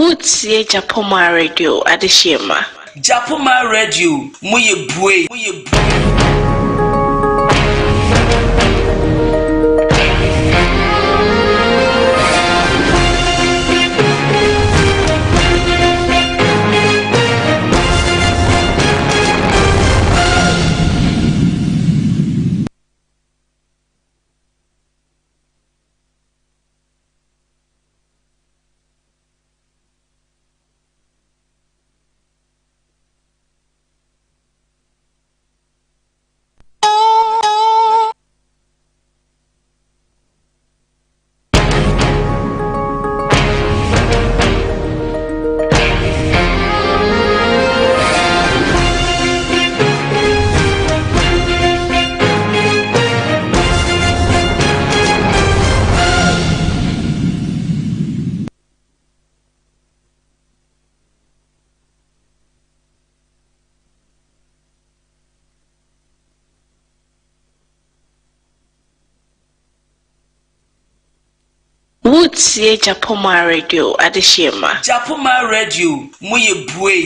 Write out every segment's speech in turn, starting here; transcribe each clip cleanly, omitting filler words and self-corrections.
Woodsie Japoma Radio Adishima. Japoma Radio, muye bue. Woodsie Japoma Radio Adishima. Japoma Radio, muye bue.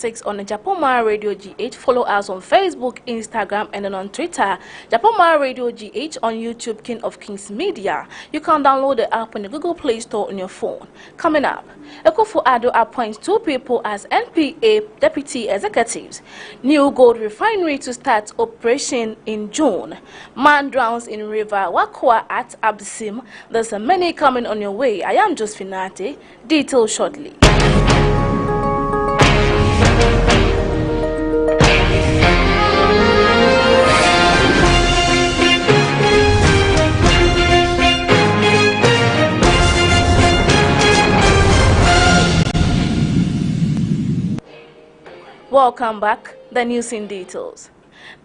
6 on the Japoma Radio GH. Follow us on Facebook, Instagram, and then on Twitter. Japoma Radio GH on YouTube, King of Kings Media. You can download the app on the Google Play Store on your phone. Coming up, Akufo-Addo appoints 2 people as NPA deputy executives. New gold refinery to start operation in June. Man drowns in river Wakwa at Abisim. There's many coming on your way. I am Josephine Ate. Details shortly. Welcome back. The news in details.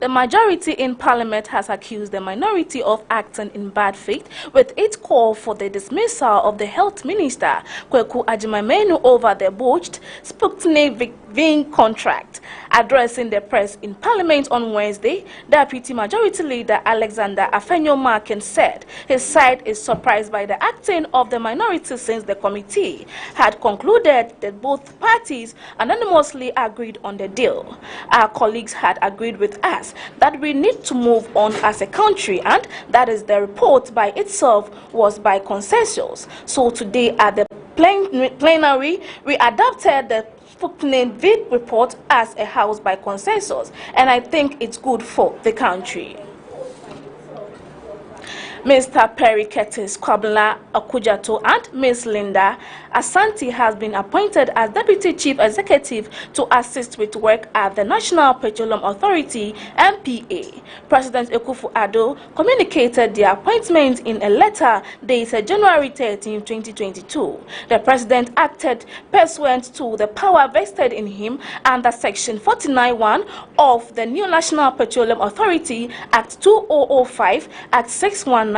The majority in Parliament has accused the minority of acting in bad faith with its call for the dismissal of the Health Minister, Kweku Agyeman-Manu, over the botched Sputnik V contract. Addressing the press in Parliament on Wednesday, Deputy Majority Leader Alexander Afenyo-Markin said his side is surprised by the acting of the minority since the committee had concluded that both parties unanimously agreed on the deal. Our colleagues had agreed with us that we need to move on as a country, and that is the report by itself was by consensus. So today at the plenary, we adopted the Sputnik V report as a house by consensus, and I think it's good for the country. Mr. Perry Curtis Kwabena Akudzato and Ms. Linda Asante has been appointed as Deputy Chief Executive to assist with work at the National Petroleum Authority (NPA). President Akufo-Addo communicated the appointment in a letter dated January 13, 2022. The president acted pursuant to the power vested in him under Section 49(1) of the New National Petroleum Authority Act 2005, Act 619.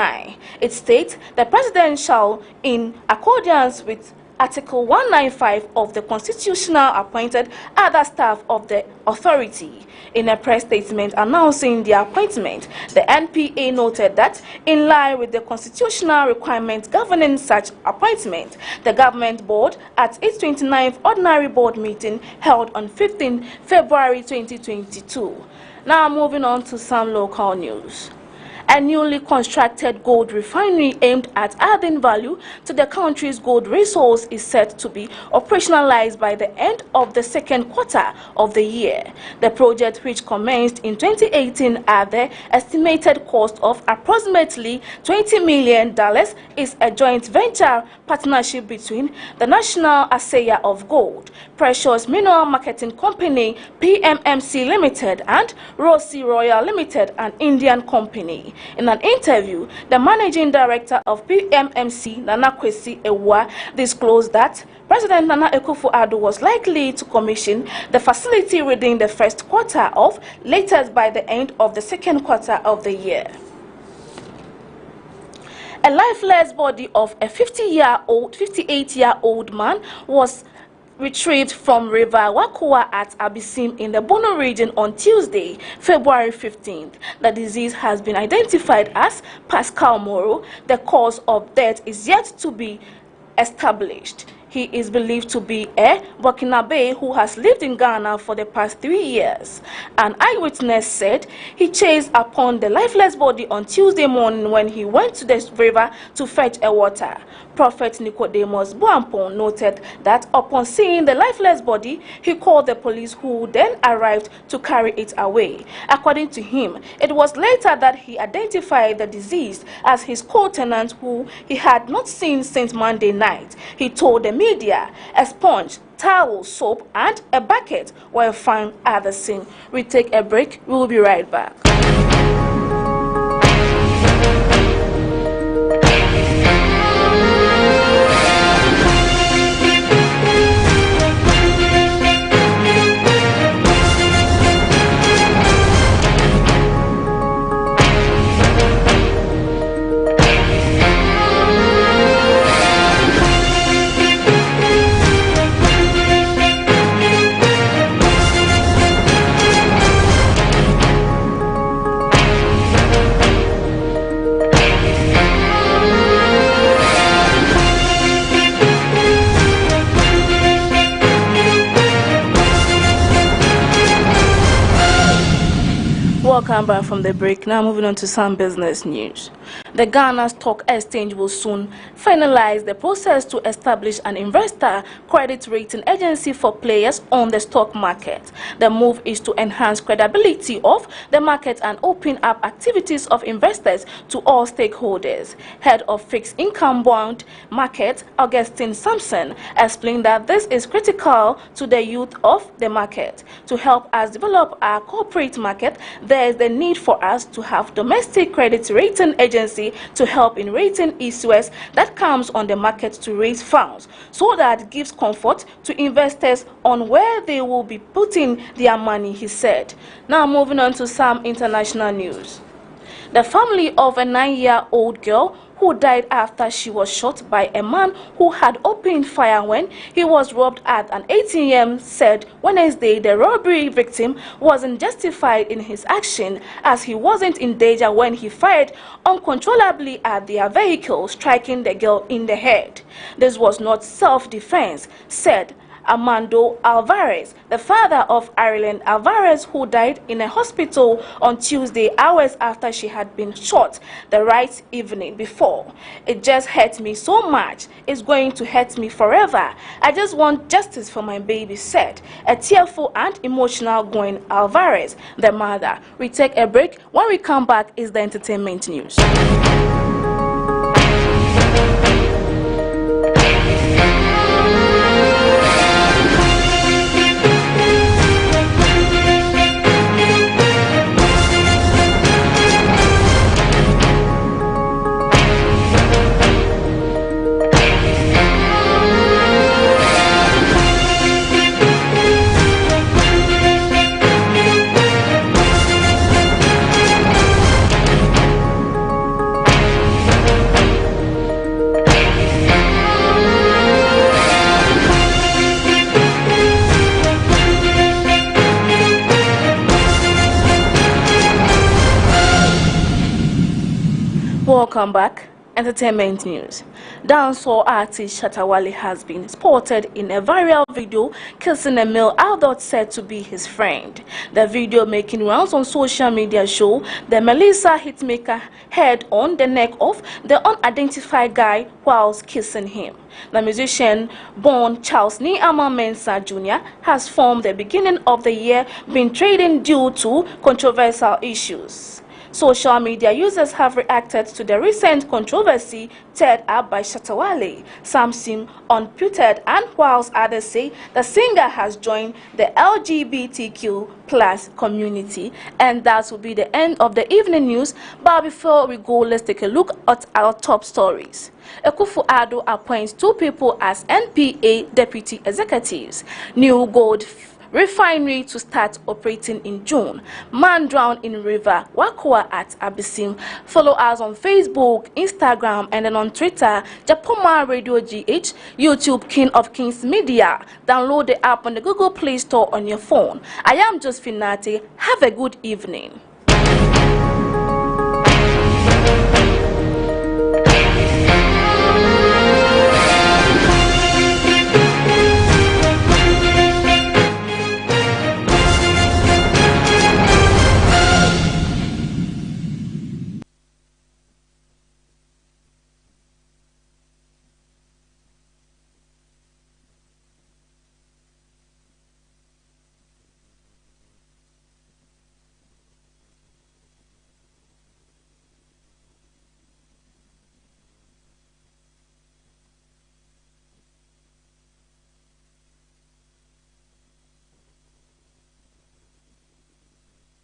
It states the president shall, in accordance with Article 195 of the Constitutional, appointed other staff of the authority. In a press statement announcing the appointment, the NPA noted that, in line with the constitutional requirements governing such appointment, the government board, at its 29th ordinary board meeting held on 15 February 2022. Now moving on to some local news. A newly constructed gold refinery aimed at adding value to the country's gold resource is set to be operationalized by the end of the second quarter of the year. The project, which commenced in 2018 at the estimated cost of approximately $20 million, is a joint venture partnership between the National Assay of Gold, Precious Mineral Marketing Company (PMMC) Limited, and Rossi Royal Limited, an Indian company. In an interview, the managing director of PMMC, Nana Kwesi Ewa, disclosed that President Nana Akufo-Addo was likely to commission the facility within the first quarter of, latest by the end of the second quarter of the year. A lifeless body of a 58-year-old man was retrieved from River Wakwa at Abisim in the Bono region on Tuesday, February 15th. The disease has been identified as Pascal Moro. The cause of death is yet to be established. He is believed to be a Burkinabe who has lived in Ghana for the past 3 years. An eyewitness said he chased upon the lifeless body on Tuesday morning when he went to the river to fetch a water. Prophet Nicodemus Boampon noted that upon seeing the lifeless body, he called the police, who then arrived to carry it away. According to him, it was later that he identified the deceased as his co-tenant, who he had not seen since Monday night. He told the media a sponge, towel, soap, and a bucket were found at the scene. We take a break. We will be right back. Welcome back from the break. Now moving on to some business news. The Ghana Stock Exchange will soon finalize the process to establish an investor credit rating agency for players on the stock market. The move is to enhance credibility of the market and open up activities of investors to all stakeholders. Head of Fixed Income Bond Market, Augustine Sampson, explained that this is critical to the youth of the market. To help us develop our corporate market, there is the need for us to have domestic credit rating agency to help in rating issuers that comes on the market to raise funds, so that gives comfort to investors on where they will be putting their money, he said. Now moving on to some international news. The family of a 9-year-old girl who died after she was shot by a man who had opened fire when he was robbed at an ATM said Wednesday the robbery victim wasn't justified in his action, as he wasn't in danger when he fired uncontrollably at their vehicle, striking the girl in the head. This was not self-defense, said Armando Alvarez, the father of Ireland Alvarez, who died in a hospital on Tuesday, hours after she had been shot the right evening before. It just hurt me so much. It's going to hurt me forever. I just want justice for my baby, said a tearful and emotional Gwen Alvarez, the mother. We take a break. When we come back is the entertainment news. Welcome back. Entertainment news. Dancehall artist Shatta Wale has been spotted in a viral video kissing a male adult said to be his friend. The video, making rounds on social media, show the Melissa hitmaker head on the neck of the unidentified guy whilst kissing him. The musician born Charles Niama Mensah Jr. has from the beginning of the year been trading due to controversial issues. Social media users have reacted to the recent controversy stirred up by Shatta Wale. Some seem unputed, and whilst others say the singer has joined the LGBTQ+ community. And that will be the end of the evening news. But before we go, let's take a look at our top stories. Akufo-Addo appoints 2 people as NPA deputy executives. New gold refinery to start operating in June. Man drowned in river Wakwa at Abisim. Follow us on Facebook, Instagram, and then on Twitter, Japoma Radio GH, YouTube King of Kings Media. Download the app on the Google Play Store on your phone. I am Josephine Nate. Have a good evening.